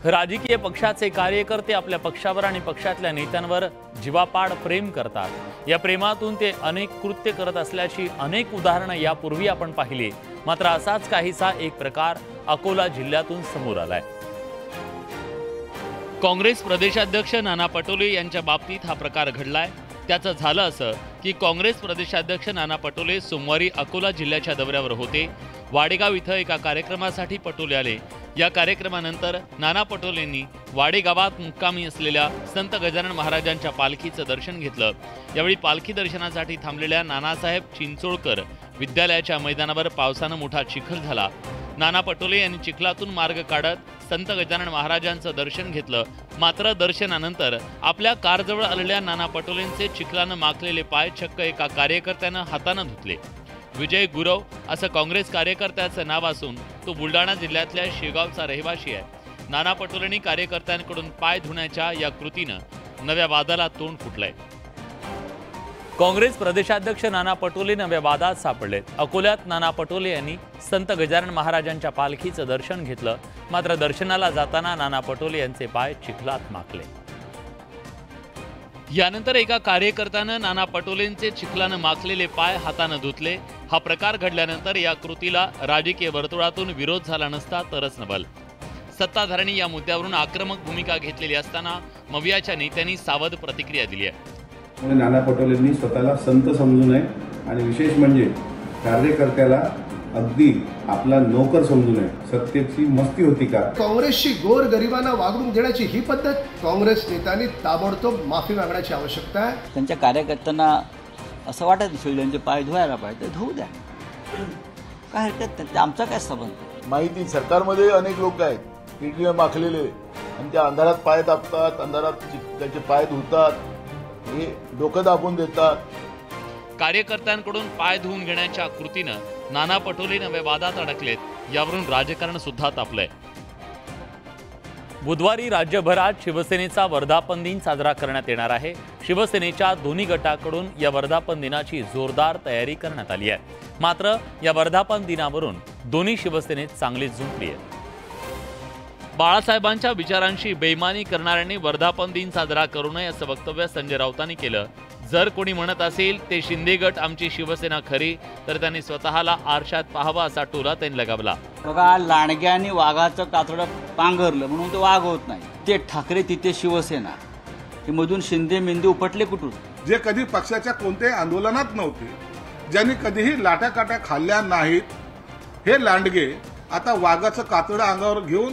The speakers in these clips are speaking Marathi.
राजकीय पक्षाचे कार्यकर्ते आपल्या पक्षावर आणि पक्षातल्या नेत्यांवर जीवापाड प्रेम करतात। या प्रेमातून ते अनेक कृत्य करत असल्याची अनेक उदाहरणं यापूर्वी आपण पाहिली। मात्र असाच काहीसा एक प्रकार अकोला जिल्ह्यातून समोर आलाय। काँग्रेस प्रदेशाध्यक्ष नाना पटोले यांच्या बाबतीत हा प्रकार घडलाय। त्याचं झालं असं की काँग्रेस प्रदेशाध्यक्ष नाना पटोले सोमवारी अकोला जिल्ह्याच्या दौऱ्यावर होते। वाडेगाव इथं एका कार्यक्रमासाठी पटोले आले। या कार्यक्रमानंतर नाना पटोलेंनी वाडेगावात मुक्कामी असलेल्या संत गजानन महाराजांच्या पालखीचं दर्शन घेतलं। यावेळी पालखी दर्शनासाठी थांबलेल्या नानासाहेब चिंचोळकर विद्यालयाच्या मैदानावर पावसानं मोठा चिखल झाला। नाना पटोले यांनी चिखलातून मार्ग काढत संत गजानन महाराजांचं दर्शन घेतलं। मात्र दर्शनानंतर आपल्या कारजवळ आलेल्या नाना पटोलेंचे चिखलानं माखलेले पाय चक्क एका कार्यकर्त्यानं हातानं धुतले। विजय गुरव असं काँग्रेस कार्यकर्त्याचं नाव असून तो बुलढाणा जिल्ह्यातल्या शेगावचा रहिवासी आहे। नाना पटोलेंनी कार्यकर्त्यांकडून पाय धुण्याच्या या कृतीनं नव्या वादाला तोंड फुटलंय। काँग्रेस प्रदेशाध्यक्ष नाना पटोले नव्या वादात सापडलेत। अकोल्यात नाना पटोले यांनी संत गजानन महाराजांच्या पालखीचं दर्शन घेतलं। मात्र दर्शनाला जाताना नाना पटोले यांचे पाय चिखलात माखले। यानंतर एका कार्यकर्त्यानं नाना पटोलेंचे चिखलानं माखलेले पाय हातानं धुतले। हा प्रकार घडल्यानंतर या कृतीला राजकीय वर्तुळातून विरोध झाला नसता तरच नवल। सत्ताधाऱ्यांनी या मुद्द्यावरून आक्रमक भूमिका घेतलेली असताना मवियाच्या नेत्यांनी सावध प्रतिक्रिया दिली आहे। नाना पटोलेंनी स्वतःला संत समजू नये आणि विशेष म्हणजे कार्यकर्त्याला अगदी आपला नोकर समजू नये। सत्तेची मस्ती होती का? काँग्रेसची गोर गरिबांना वागणूक देण्याची ही पद्धत काँग्रेस नेत्यांनी ताबडतोब माफी मागण्याची आवश्यकता आहे। त्यांच्या कार्यकर्त्यांना असं वाटत असेल त्यांचे पाय धुवायला पाहिजे, धुवू द्या, काय हरकत नाही, आमचा काय संबंध। माहिती सरकारमध्ये अनेक लोक आहेत किडनीला माखलेले आणि त्या अंधारात पाय दाबतात, अंधारात त्याचे पाय धुतात, हे डोकं दाबून देतात। कार्यकर्त्यांकडून पाय धुवून घेण्याच्या कृतीनं नाना पटोले नव्या वादात अडकलेत। यावरून राजकारण सुद्धा तापलंय। बुधवारी राज्यभरात शिवसेनेचा वर्धापन दिन साजरा करण्यात येणार आहे। शिवसेनेच्या दोन्ही गटाकडून या वर्धापन दिनाची जोरदार तयारी करण्यात आली आहे। मात्र या वर्धापन दिनावरून दोन्ही शिवसेनेत चांगलीच झुंजली आहे। बाळासाहेबांच्या विचारांशी बेईमानी करणाऱ्यांनी वर्धापन दिन साजरा करू नये असं वक्तव्य संजय राऊतांनी केलं। जर कोणी म्हणत असेल ते शिंदे गट आमची शिवसेना खरी तर त्यांनी स्वतःला आरशात पाहावा असा टोला त्यांनी लगावला। बघा, लांडग्याने वाघाचं कातडं पांघरलं म्हणून तो वाघ होत नाही। ते ठाकरे तिथे शिवसेना, हे मधून शिंदे मिंदे उपटले कुठून? जे कधी पक्षाच्या कोणत्याही आंदोलनात नव्हते, ज्यांनी कधीही लाट्याकाट्या खाल्ल्या नाहीत, हे लांडगे आता वाघाचं कातडं अंगावर घेऊन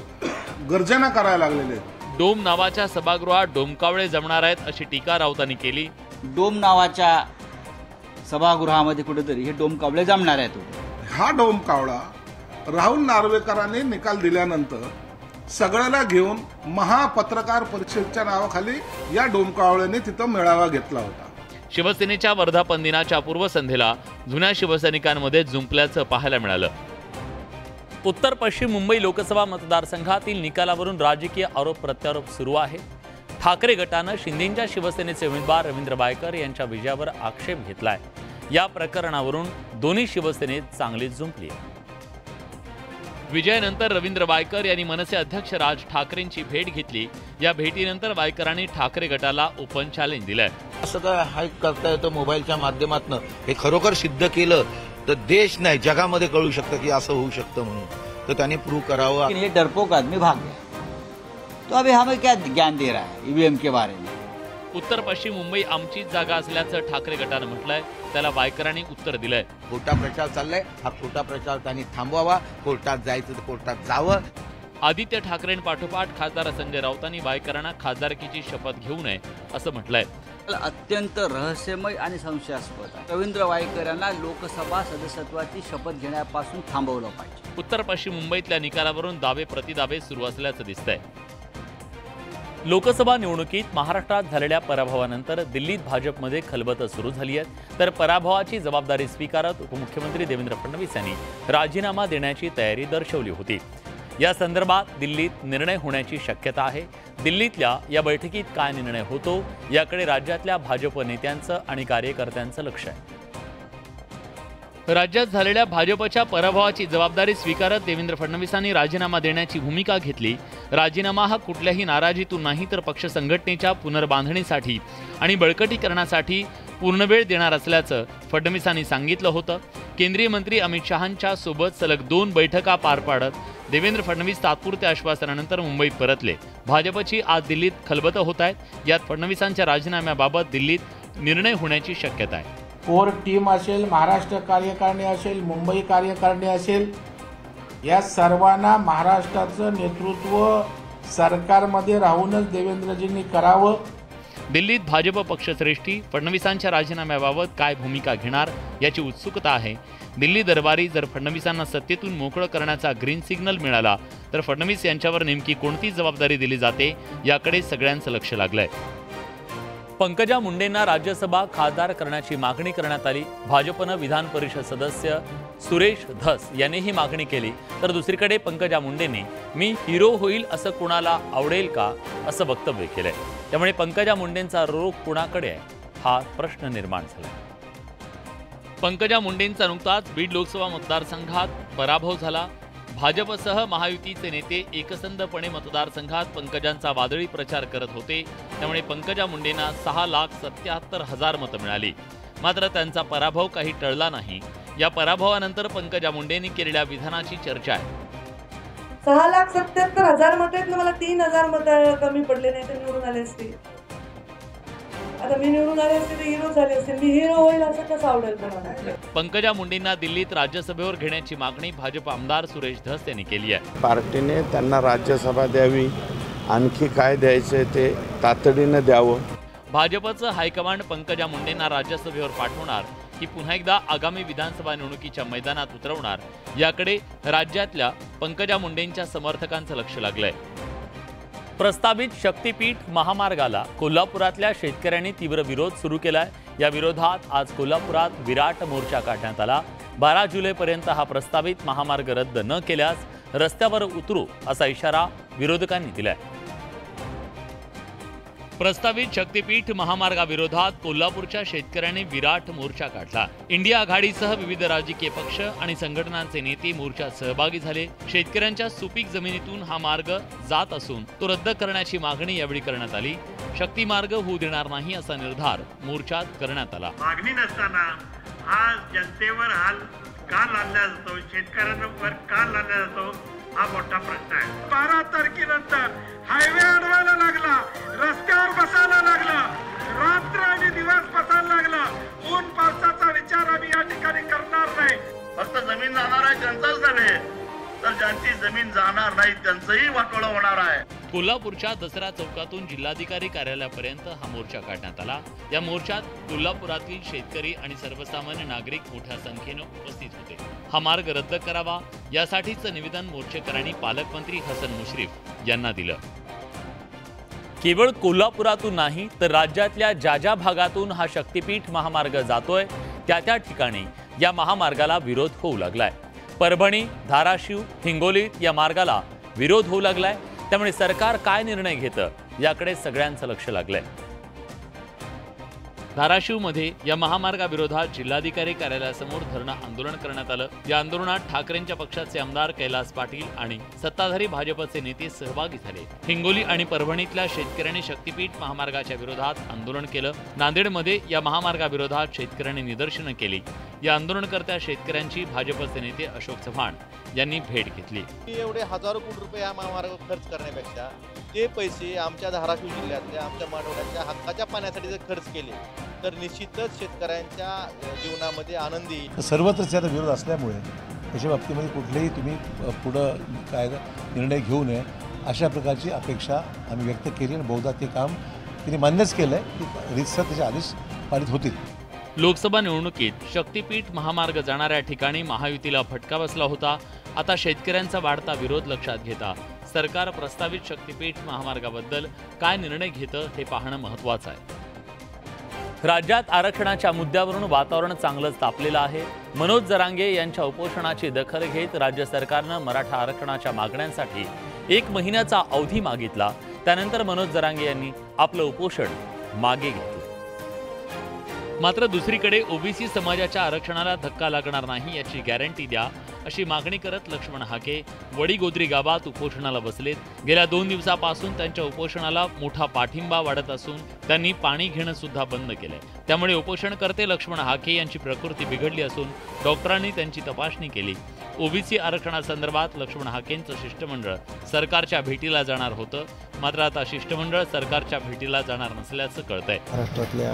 गर्जना करायला लागलेले। डोम नावाच्या सभागृहात डोमकावळे जमणार आहेत अशी टीका राऊतांनी केली। डोम नावाच्या सभागृहामध्ये कुठेतरी हे डोमकावळे जमणार आहेत। हा डोमकावळा राहुल नार्वेकरांनी निकाल दिल्यानंतर सगळ्याला घेऊन महापत्रकार परिषदेच्या नावाखाली या डोमकावळ्याने तिथं मेळावा घेतला होता। शिवसेनेच्या वर्धापन दिनाच्या पूर्वसंध्येला जुन्या शिवसैनिकांमध्ये जुंपल्याचं पाहायला मिळालं। उत्तर पश्चिम मुंबई लोकसभा मतदारसंघातील निकालावरून राजकीय आरोप प्रत्यारोप सुरू आहे। ठाकरे गटानं शिंदेंच्या शिवसेनेचे उमेदवार रवींद्र बायकर यांच्या विजयावर आक्षेप घेतलाय। या प्रकरणावरून दोन्ही शिवसेनेत चांगलीच झुंपली आहे। विजयानंतर रवींद्र बायकर यांनी मनसे अध्यक्ष राज ठाकरेंची भेट घेतली। या भेटीनंतर बायकरांनी ठाकरे गटाला ओपन चॅलेंज दिलंय। असं काय हाईक करता येतं मोबाईलच्या माध्यमातून, हे खरोखर सिद्ध केलं तर देश नाही जगामध्ये कळू शकतं की असं होऊ शकतं म्हणून, तर त्यांनी प्रूव्ह करावं। ये डरपोक आदमी भाग गया, तो अभी हमें क्या ज्ञान दे रहा है ईवीएम के बारे में? उत्तर पश्चिम मुंबई आमचीच जागा असल्याचं ठाकरे गटानं म्हटलंय। त्याला बायकरांनी उत्तर दिलंय। खोटा प्रचार चाललाय, हा खोटा प्रचार त्यांनी थांबवावा, कोर्टात जायचं तर कोर्टात जावं। आदित्य ठाकरेंपाठोपाठ खासदार संजय राऊतांनी बायकरांना खासदारकीची शपथ घेऊ नये असं म्हटलंय। अत्यंत रहस्यमय आणि संशयास्पद आहे। रवींद्र बायकर यांना लोकसभा सदस्यत्वाची शपथ घेण्यापासून थांबवलं पाहिजे। उत्तर पश्चिम मुंबईतल्या निकालावरून दावे प्रतिदावे सुरू असल्याचं दिसतंय। लोकसभा निवडणुकीत महाराष्ट्रात झालेल्या पराभवानंतर दिल्लीत भाजपमध्ये खलबतं सुरू झाली आहे। तर पराभवाची जबाबदारी स्वीकारत उपमुख्यमंत्री देवेंद्र फडणवीस यांनी राजीनामा देण्याची तयारी दर्शवली होती। या संदर्भात दिल्लीत निर्णय होण्याची शक्यता आहे। दिल्लीतल्या या बैठकीत काय निर्णय होतो याकडे राज्यातल्या भाजप नेत्यांचं आणि कार्यकर्त्यांचं लक्ष आहे। राज्यात झालेल्या भाजपच्या पराभवाची जबाबदारी स्वीकारत देवेंद्र फडणवीसांनी राजीनामा देण्याची भूमिका घेतली। राजीनामा हा कुठल्याही नाराजीतून नाही तर पक्ष संघटनेच्या पुनर्बांधणीसाठी आणि बळकटीकरणासाठी पूर्णवेळ देणार असल्याचं फडणवीसांनी सांगितलं होतं. केंद्रीय मंत्री अमित शहांच्या सोबत सलग 2 बैठका पार पाडत देवेंद्र फडणवीस तात्पुरत्या आश्वासनानंतर मुंबईत परतले. भाजपची आज दिल्लीत खलबतं होत आहेत. यात फडणवीसांच्या राजीनाम्याबाबत दिल्लीत निर्णय होण्याची शक्यता आहे. कोर टीम असेल, महाराष्ट्र कार्यकारिणी असेल, मुंबई कार्यकारिणी असेल, या सर्वांना महाराष्ट्राचं नेतृत्व सरकारमध्ये राहूनच देवेंद्रजींनी करावं. दिल्लीत भाजप पक्षश्रेष्ठी फडणवीसांच्या राजीनाम्याबाबत काय भूमिका घेणार याची उत्सुकता आहे. दिल्ली दरबारी जर फडणवीसांना सत्तेतून मोकळं करण्याचा ग्रीन सिग्नल मिळाला तर फडणवीस यांच्यावर नेमकी कोणती जबाबदारी दिली जाते याकडे सगळ्यांचं लक्ष लागलंय. पंकजा मुंडेंना राज्यसभा खासदार करण्याची मागणी करण्यात आली. भाजपनं विधान परिषद सदस्य सुरेश धस यांनी ही मागणी केली. तर दुसरीकडे पंकजा मुंडेंनी मी हिरो होईल असं कुणाला आवडेल का असं वक्तव्य केलंय. त्यामुळे पंकजा मुंडेंचा रोग कुणाकडे आहे हा प्रश्न निर्माण झाला. पंकजा मुंडेंचा नुकताच बीड लोकसभा मतदारसंघात पराभव झाला. भाजपसह महायुतीचे नेते एकसंधपणे मतदारसंघात पंकजांचा वादळी प्रचार करत होते. त्यामुळे पंकजा मुंडेंना 6,77,000 मतं मिळाली. मात्र त्यांचा पराभव काही टळला नाही. या पराभवानंतर पंकजा मुंडेंनी केलेल्या विधानाची चर्चा आहे. 6,77,000 मतं आहेत ना, मला 3,000 मतं कमी पडले नाही तर निवडून आले असते. आता मी निवडून आले असते तर हिरो झाले असते. मी हिरो होईल असं कसं आवडेल तुम्हाला? पंकजा मुंडेंना दिल्लीत राज्यसभेवर घेण्याची मागणी भाजप आमदार सुरेश धस यांनी केली आहे. पार्टीने त्यांना राज्यसभा द्यावी, आणखी काय द्यायचं ते तातडीनं द्यावं. भाजपचं हायकमांड पंकजा मुंडेंना राज्यसभेवर पाठवणार की पुन्हा एकदा आगामी विधानसभा निवडणुकीच्या मैदानात उतरवणार याकडे राज्यातल्या पंकजा मुंडेंच्या समर्थकांचं लक्ष लागलंय. प्रस्तावित शक्तीपीठ महामार्गाला कोल्हापुरातल्या शेतकऱ्यांनी तीव्र विरोध सुरू केलाय. या विरोधात आज कोल्हापुरात विराट मोर्चा काढण्यात आला. 12 जुलैपर्यंत हा प्रस्तावित महामार्ग रद्द न केल्यास रस्त्यावर उतरू असा इशारा विरोधकांनी दिलाय. प्रस्तावित शक्तीपीठ महामार्गाविरोधात कोल्हापूरच्या शेतकऱ्यांनी विराट मोर्चा काढला. इंडिया आघाडीसह विविध राजकीय पक्ष आणि संघटनांचे नेते मोर्चात सहभागी झाले. शेतकऱ्यांच्या सुपीक जमिनीतून हा मार्ग जात असून तो रद्द करण्याची मागणी यावेळी करण्यात आली. शक्ती मार्ग होऊ देणार नाही असा निर्धार मोर्चात करण्यात आला. मागणी नसताना हा जनतेवर हाल का लादला जातो, शेतकऱ्यांवर का लादला जातो हा मोठा प्रश्न आहे. 12 तारखेनंतर हायवे अडवायला लागला, रस्त्यावर बसायला लागला, रात्र आणि दिवस बसायला लागला. ऊन पावसाचा विचार आम्ही या ठिकाणी करणार नाही. फक्त जमीन जाणार आहे त्यांचाच नव्हे तर ज्यांची जमीन जाणार नाही त्यांचंही वाटोळं होणार आहे. कोल्हापूरच्या दसरा चौकातून जिल्हाधिकारी कार्यालयापर्यंत हा मोर्चा काढण्यात आला. या मोर्चात कोल्हापुरातील शेतकरी आणि सर्वसामान्य नागरिक मोठ्या संख्येनं उपस्थित होते. हा मार्ग रद्द करावा यासाठीचं निवेदन मोर्चेकऱ्यांनी पालकमंत्री हसन मुश्रीफ यांना दिलं. केवळ कोल्हापुरातून नाही तर राज्यातल्या ज्या भागातून हा शक्तीपीठ महामार्ग जातोय त्या ठिकाणी या महामार्गाला विरोध होऊ लागलाय. परभणी, धाराशिव, हिंगोलीत या मार्गाला विरोध होऊ लागलाय. त्यामुळे सरकार काय निर्णय घेतं याकडे सगळ्यांचं लक्ष लागलंय. धाराशिवमध्ये या महामार्गाविरोधात जिल्हाधिकारी कार्यालयासमोर धरणं आंदोलन करण्यात आलं. या आंदोलनात ठाकरेंच्या पक्षाचे आमदार कैलास पाटील आणि सत्ताधारी भाजपचे नेते सहभागी झाले. हिंगोली आणि परभणीतल्या शेतकऱ्यांनी शक्तीपीठ महामार्गाच्या विरोधात आंदोलन केलं. नांदेडमध्ये या महामार्गाविरोधात शेतकऱ्यांनी निदर्शनं केली. या आंदोलनकर्त्या शेतकऱ्यांची भाजपचे नेते अशोक चव्हाण यांनी भेट घेतली. एवढे हजारो कोटी रुपये या महामार्गावर खर्च करण्यापेक्षा ते पैसे आमच्या धाराशिव जिल्ह्यातल्या, आमच्या मानवड्याच्या हक्काच्या पाण्यासाठी जर खर्च केले तर निश्चितच शेतकऱ्यांच्या जीवनामध्ये आनंदी. सर्वत्रच याचा विरोध असल्यामुळे त्याच्या बाबतीमध्ये कुठलेही तुम्ही पुढं काय निर्णय घेऊ नये अशा प्रकारची अपेक्षा आम्ही व्यक्त केली आणि बहुधा ते काम तिने मान्यच केलं आहे की रीतसर त्याचे आदेश पारित होतील. लोकसभा निवडणुकीत शक्तीपीठ महामार्ग जाणाऱ्या ठिकाणी महायुतीला फटका बसला होता. आता शेतकऱ्यांचा वाढता विरोध लक्षात घेता सरकार प्रस्तावित शक्तीपीठ महामार्गाबद्दल काय निर्णय घेतं हे पाहणं महत्त्वाचं आहे. राज्यात आरक्षणाच्या मुद्द्यावरून वातावरण चांगलंच तापलेलं आहे. मनोज जरांगे यांच्या उपोषणाची दखल घेत राज्य सरकारनं मराठा आरक्षणाच्या मागण्यांसाठी 1 महिन्याचा अवधी मागितला. त्यानंतर मनोज जरांगे यांनी आपलं उपोषण मागे घेतलं. मात्र दुसरीकडे ओबीसी समाजाच्या आरक्षणाला धक्का लागणार नाही याची गॅरंटी द्या अशी मागणी करत लक्ष्मण हाके वडीगोद्री गावात उपोषणाला बसलेत. गेल्या 2 दिवसापासून त्यांच्या उपोषणाला मोठा पाठिंबा वाढत असून त्यांनी पाणी घेणं सुद्धा बंद केलंय. त्यामुळे उपोषणकर्ते लक्ष्मण हाके यांची प्रकृती बिघडली असून डॉक्टरांनी त्यांची तपासणी केली. ओबीसी आरक्षणासंदर्भात लक्ष्मण हाकेंचं शिष्टमंडळ सरकारच्या भेटीला जाणार होतं, मात्र आता शिष्टमंडळ सरकारच्या भेटीला जाणार नसल्याचं कळतंय. महाराष्ट्रातल्या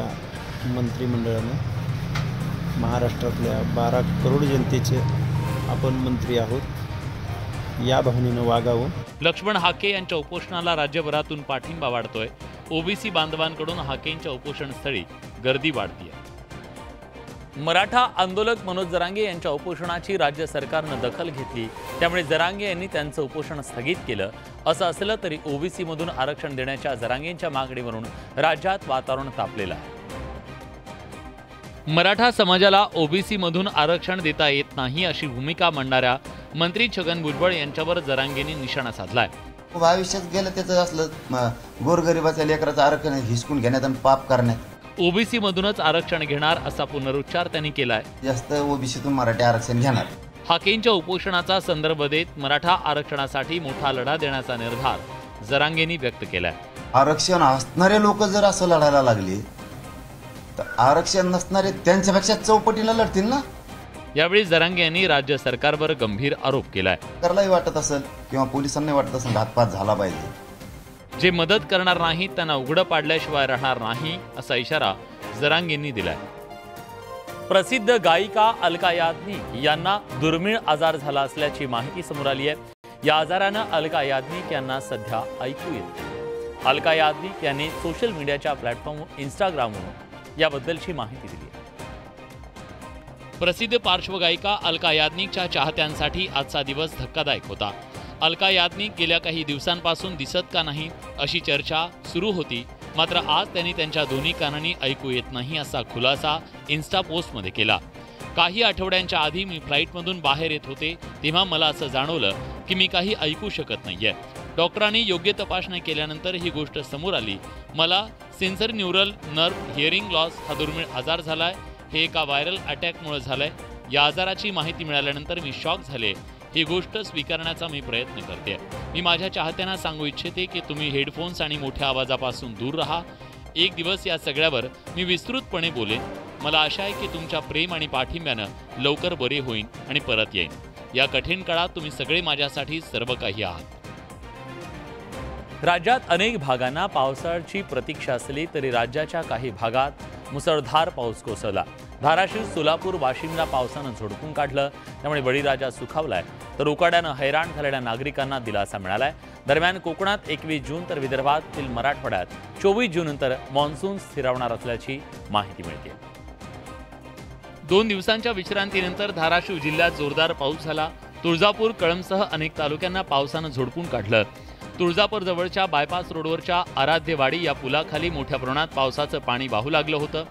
मंत्रिमंडळानं महाराष्ट्रातल्या 12 करोड जनतेचे आपण मंत्री आहोत या भावनेनं वागावं. लक्ष्मण हाके यांच्या उपोषणाला राज्यभरातून पाठिंबा वाढतोय. ओबीसी बांधवांकडून हाकेंच्या उपोषणस्थळी गर्दी वाढतीये. मराठा आंदोलक मनोज जरांगे यांच्या उपोषणाची राज्य सरकारनं दखल घेतली, त्यामुळे जरांगे यांनी त्यांचं उपोषण स्थगित केलं. असं असलं तरी ओबीसी मधून आरक्षण देण्याच्या जरांगेंच्या मागणीवरून राज्यात वातावरण तापलेलं आहे. मराठा समाजाला ओबीसी मधून आरक्षण देता येत नाही अशी भूमिका मांडणाऱ्या मंत्री छगन भुजबळ यांच्यावर जरांगेंनी निशाणा साधलाय. भविष्यात गेलं त्याचं असलं गोरगरिबाच्या लेकराचं आरक्षण हिसकून घेण्यात आणि पाप करण्यात. ओबीसी मधूनच आरक्षण घेणार असा पुनरुच्चार त्यांनी केलाय. जास्त ओबीसीतून मराठी आरक्षण घेणार. हाकेंच्या उपोषणाचा संदर्भ देत मराठा आरक्षणासाठी मोठा लढा देण्याचा निर्धार जरांगेंनी व्यक्त केलाय. आरक्षण असणारे लोक जर असं लढायला लागले तर आरक्षण नसणारे त्यांच्यापेक्षा चौपटीला लढतील ना. यावेळी जरांगे यांनी राज्य सरकारवर गंभीर आरोप केलाय. सरकारलाही वाटत असेल किंवा पोलिसांनाही वाटत असेल घातपात झाला पाहिजे. जे मदत करणार नाहीत त्यांना उघडं पाडल्याशिवाय राहणार नाही असा इशारा जरांगेंनी दिलाय. प्रसिद्ध गायिका अलका याज्ञिक यांना दुर्मिळ आजार झाला असल्याची माहिती समोर आली आहे. या आजारानं अलका याज्ञिक यांना सध्या ऐकू येते. अलका याज्ञिक यांनी सोशल मीडियाच्या प्लॅटफॉर्म इंस्टाग्रामवरून याबद्दलची माहिती दिली आहे. प्रसिद्ध पार्श्वगायिका अलका याज्ञिकच्या चाहत्यांसाठी आजचा दिवस धक्कादायक होता. अलका याज्ञिक गेल्या काही दिवसांपासून दिसत का नाही अशी चर्चा सुरू होती, मात्र आज त्यांनी त्यांच्या दोन्ही कानांनी ऐकू येत नाही असा खुलासा इन्स्टा पोस्टमध्ये केला. काही आठवड्यांच्या आधी मी फ्लाईटमधून बाहेर येत होते तेव्हा मला असं जाणवलं की मी काही ऐकू शकत नाहीये. डॉक्टरांनी योग्य तपासणी केल्यानंतर ही गोष्ट समोर आली. मला sensory neural nerve hearing loss हा दुर्मिळ आजार झालाय. हे एका व्हायरल अटॅकमुळे झालंय. या आजाराची माहिती मिळाल्यानंतर मी शॉक झाले. ही गोष्ट स्वीकारण्याचा मी प्रयत्न करते. मी माझ्या चाहत्यांना सांगू इच्छिते की तुम्ही हेडफोन्स आणि मोठ्या आवाजापासून दूर राहा. एक दिवस या सगळ्यावर मी विस्तृतपणे बोलेन. मला आशा आहे की तुमच्या प्रेम आणि पाठिंब्यानं लवकर बरे होईन आणि परत येईन. या कठीण काळात तुम्ही सगळे माझ्यासाठी सर्व काही आहात. राज्यात अनेक भागांना पावसाची प्रतीक्षा असली तरी राज्याच्या काही भागात मुसळधार पाऊस कोसळला. धाराशिव, सोलापूर, वाशिमला पावसानं झोडपून काढलं, त्यामुळे बळीराजा सुखावलाय तर उकाड्यानं हैराण झालेल्या नागरिकांना दिलासा मिळालाय. दरम्यान कोकणात 21 जून तर विदर्भातील मराठवाड्यात 24 जून नंतर मान्सून स्थिरावणार असल्याची माहिती मिळते. 2 दिवसांच्या विश्रांतीनंतर धाराशिव जिल्ह्यात जोरदार पाऊस झाला. तुळजापूर, कळंबसह अनेक तालुक्यांना पावसानं झोडपून काढलं. तुळजापूर जवळच्या बायपास रोडवरच्या आराध्यवाडी या पुलाखाली मोठ्या प्रमाणात पावसाचं पाणी वाहू लागलं होतं.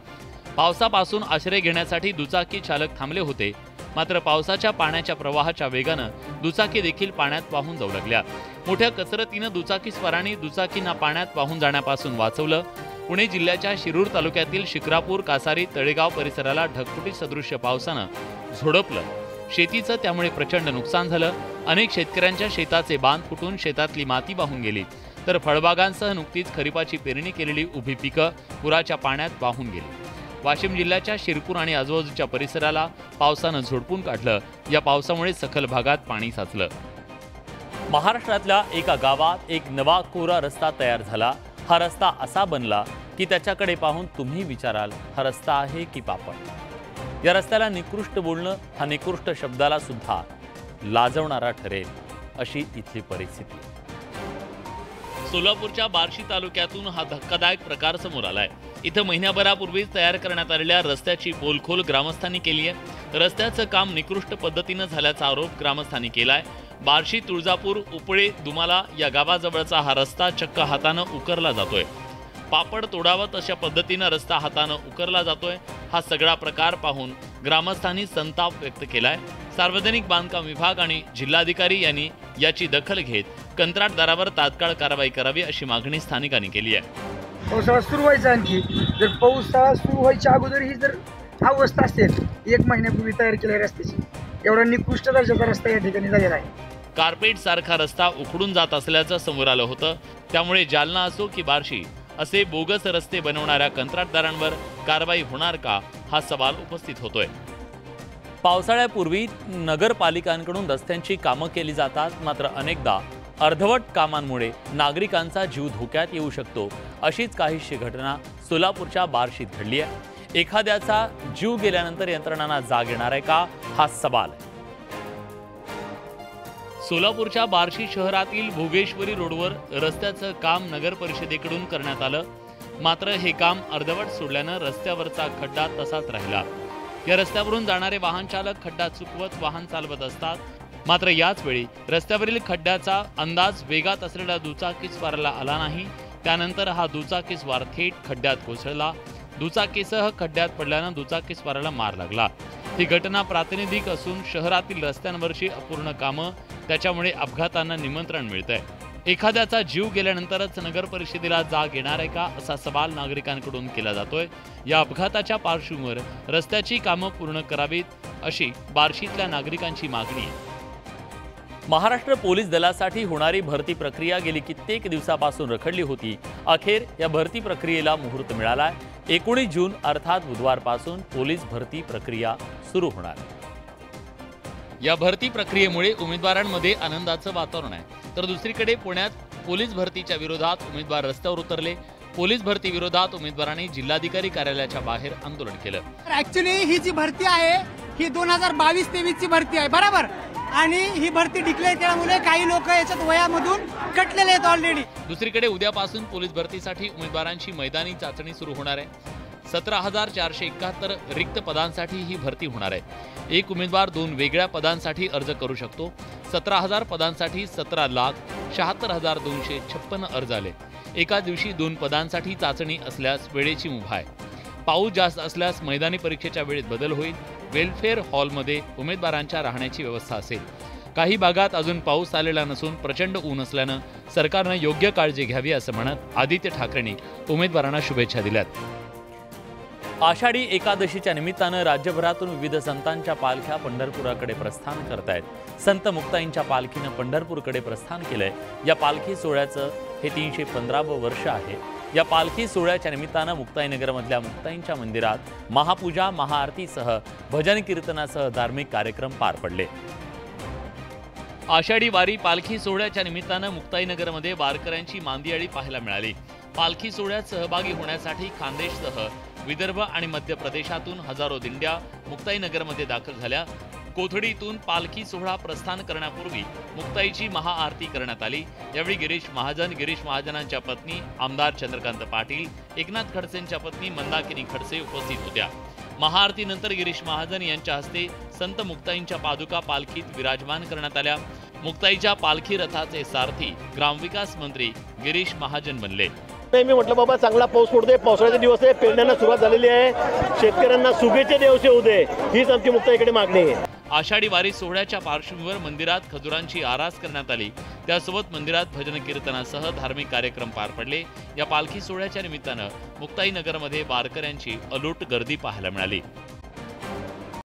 पावसापासून आश्रय घेण्यासाठी दुचाकी चालक थांबले होते, मात्र पावसाच्या पाण्याच्या प्रवाहाच्या वेगानं दुचाकी देखील पाण्यात वाहून जाऊ लागल्या. मोठ्या कसरतीनं दुचाकीस्वारांनी दुचाकींना पाण्यात वाहून जाण्यापासून वाचवलं. पुणे जिल्ह्याच्या शिरूर तालुक्यातील शिक्रापूर, कासारी, तळेगाव परिसराला ढगफुटी सदृश्य पावसानं झोडपलं. शेतीचं त्यामुळे प्रचंड नुकसान झालं. अनेक शेतकऱ्यांच्या शेताचे बांध फुटून शेतातली माती वाहून गेली, तर फळबागांसह नुकतीच खरीपाची पेरणी केलेली उभी पिकं पुराच्या पाण्यात वाहून गेली. वाशिम जिल्ह्याच्या शिरपूर आणि आजूबाजूच्या परिसराला पावसानं झोडपून काढलं. या पावसामुळे सखल भागात पाणी साचलं. महाराष्ट्रातल्या एका गावात एक नवा कोरा रस्ता तयार झाला. हा रस्ता असा बनला की त्याच्याकडे पाहून तुम्ही विचाराल, हा रस्ता आहे की पापड. या रस्त्याला निकृष्ट बोलणं हा निकृष्ट शब्दाला सुद्धा लाजवणारा ठरेल अशी इथली परिस्थिती. सोलापूरच्या बार्शी तालुक्यातून हा धक्कादायक प्रकार समोर आलाय. इथं महिन्याभरापूर्वीच तयार करण्यात आलेल्या रस्त्याची पोलखोल ग्रामस्थांनी केली आहे. रस्त्याचं काम निकृष्ट पद्धतीनं झाल्याचा आरोप ग्रामस्थांनी केलाय. बार्शी, तुळजापूर, उपळे, दुमाला या गावाजवळचा हा रस्ता चक्क हातानं उकरला जातोय. पापड तोडावं तशा पद्धतीनं रस्ता हातानं उकरला जातोय. हा सगळा प्रकार पाहून ग्रामस्थांनी संताप व्यक्त केलाय. सार्वजनिक बांधकाम विभाग आणि जिल्हाधिकारी यांनी याची दखल घेत कंत्राटदारावर तात्काळ कारवाई करावी अशी मागणी स्थानिकांनी केली आहे. पावसाळा सुरू व्हायचा, आणखी जर पावसाळा सुरू व्हायच्या अगोदर ही जर अवस्था असेल 1 महिन्यापूर्वी तयार केल्या रस्त्याची एवढा निकृष्ट दर्जाचा रस्ता या ठिकाणी झालेला आहे. कार्पेट सारखा रस्ता उखडून जात असल्याचं समोर आलं होतं. त्यामुळे जालना असो की बार्शी असे बोगस रस्ते बनवणाऱ्या कंत्राटदारांवर कारवाई होणार का हा सवाल उपस्थित होतोय. पावसाळ्यापूर्वी नगरपालिकांकडून रस्त्यांची कामं केली जातात, मात्र अनेकदा अर्धवट कामांमुळे नागरिकांचा जीव धोक्यात येऊ शकतो. अशीच काहीशी घटना सोलापूरच्या बार्शीत घडली आहे. एखाद्याचा जीव गेल्यानंतर यंत्रणांना जाग येणार आहे का हा सवाल आहे. सोलापूरच्या बार्शी शहरातील भोगेश्वरी रोडवर रस्त्याचं काम नगर परिषदेकडून करण्यात आलं, मात्र हे काम अर्धवट सोडल्यानं रस्त्यावरचा खड्डा तसाच राहिला. या रस्त्यावरून जाणारे वाहन चालक खड्डा चुकवत वाहन चालवत असतात, मात्र याच वेळी रस्त्यावरील खड्ड्याचा अंदाज वेगात असलेल्या दुचाकीस्वाराला आला नाही. त्यानंतर हा दुचाकीस्वार थेट खड्ड्यात कोसळला. दुचाकीसह खड्ड्यात पडल्यानं दुचाकीस्वाराला मार लागला. ही घटना प्रातिनिधिक असून शहरातील रस्त्यांवरची अपूर्ण कामं, त्याच्यामुळे अपघातांना निमंत्रण मिळतंय. एखाद्याचा जीव गेल्यानंतरच नगर परिषदेला जाग येणार आहे का असा सवाल नागरिकांकडून केला जातोय. या अपघाताच्या पार्श्वभूमीवर रस्त्याची कामं पूर्ण करावीत अशी बार्शीतल्या नागरिकांची मागणी आहे. महाराष्ट्र पोलीस दलासाठी होणारी भरती प्रक्रिया गेली कित्येक दिवसापासून रखडली होती. अखेर या भरती प्रक्रियेला मुहूर्त मिळालाय. 19 जून अर्थात बुधवारपासून पोलीस भरती प्रक्रिया सुरू होणार. या भरती प्रक्रियेमुळे उमेदवारांमध्ये आनंदाचं वातावरण आहे. तर दुसरीकडे पुण्यात पोलीस भरतीच्या विरोधात उमेदवार रस्त्यावर उतरले. पोलीस भरती विरोधात उमेदवारांनी जिल्हाधिकारी कार्यालयाच्या बाहेर आंदोलन केलं. ऍक्च्युली ही जी भरती आहे ही 2022-23 ची भरती आहे, बरोबर. आणि ही भरती डिक्लेअर केल्यामुळे काही लोक याच्यात वयामधून कटलेले आहेत ऑलरेडी. दुसरीकडे उद्यापासून पोलीस भरतीसाठी उमेदवारांची मैदानी चाचणी सुरू होणार आहे. 17,471 रिक्त पदांसाठी ही भरती होणार आहे. एक उमेदवार 2 वेगळ्या पदांसाठी अर्ज करू शकतो. 17,000 पदांसाठी 17,76,256 अर्ज आले. एका दिवशी 2 पदांसाठी चाचणी असल्यास वेळेची मुभा आहे. पाऊस जास्त असल्यास मैदानी परीक्षेच्या वेळेत बदल होईल. वेलफेअर हॉलमध्ये उमेदवारांच्या राहण्याची व्यवस्था असेल. काही भागात अजून पाऊस आलेला नसून प्रचंड ऊन असल्यानं सरकारनं योग्य काळजी घ्यावी असं म्हणत आदित्य ठाकरेंनी उमेदवारांना शुभेच्छा दिल्यात. आषाढी एकादशीच्या निमित्तानं राज्यभरातून विविध संतांच्या पालख्या पंढरपुराकडे प्रस्थान करतायत. संत मुक्ताईंच्या पालखीनं पंढरपूरकडे प्रस्थान केलंय. या पालखी सोहळ्याचं हे 315वं वर्ष आहे. या पालखी सोहळ्याच्या निमित्तानं मुक्ताईनगरमधल्या मुक्ताईंच्या मंदिरात महापूजा, महाआरतीसह भजन कीर्तनासह धार्मिक कार्यक्रम पार पडले. आषाढी वारी पालखी सोहळ्याच्या निमित्तानं मुक्ताईनगरमध्ये वारकऱ्यांची मांदियाळी पाहायला मिळाली. पालखी सोहळ्यात सहभागी होण्यासाठी खानदेशसह विदर्भ आणि मध्य प्रदेशातून हजारो दिंड्या मुक्ताईनगरमध्ये दाखल झाल्या. कोथडीतून पालखी सोहळा प्रस्थान करण्यापूर्वी मुक्ताईची महाआरती करण्यात आली. यावेळी गिरीश महाजनांच्या पत्नी आमदार चंद्रकांत पाटील, एकनाथ खडसेंच्या पत्नी मंदाकिनी खडसे उपस्थित होत्या. महाआरतीनंतर गिरीश महाजन यांच्या हस्ते संत मुक्ताईंच्या पादुका पालखीत विराजमान करण्यात आल्या. मुक्ताईच्या पालखी रथाचे सारथी ग्रामविकास मंत्री गिरीश महाजन बनले. मी म्हटलं बाबा चांगला पाऊस पडतोय, पावसाळ्याचे दिवस आहे, पेरण्यांना सुरुवात झालेली आहे, शेतकऱ्यांना सुगीचे दिवस येऊ दे, हीच आमची मुक्ताईकडे मागणी आहे. आषाढी वारी सोहळ्याच्या पार्श्वभूमीवर मंदिरात खजुरांची आरास करण्यात आली. त्यासोबत मंदिरात भजन कीर्तनासह धार्मिक कार्यक्रम पार पडले. या पालखी सोहळ्याच्या निमित्तानं मुक्ताईनगरमध्ये वारकऱ्यांची अलोट गर्दी पाहायला मिळाली.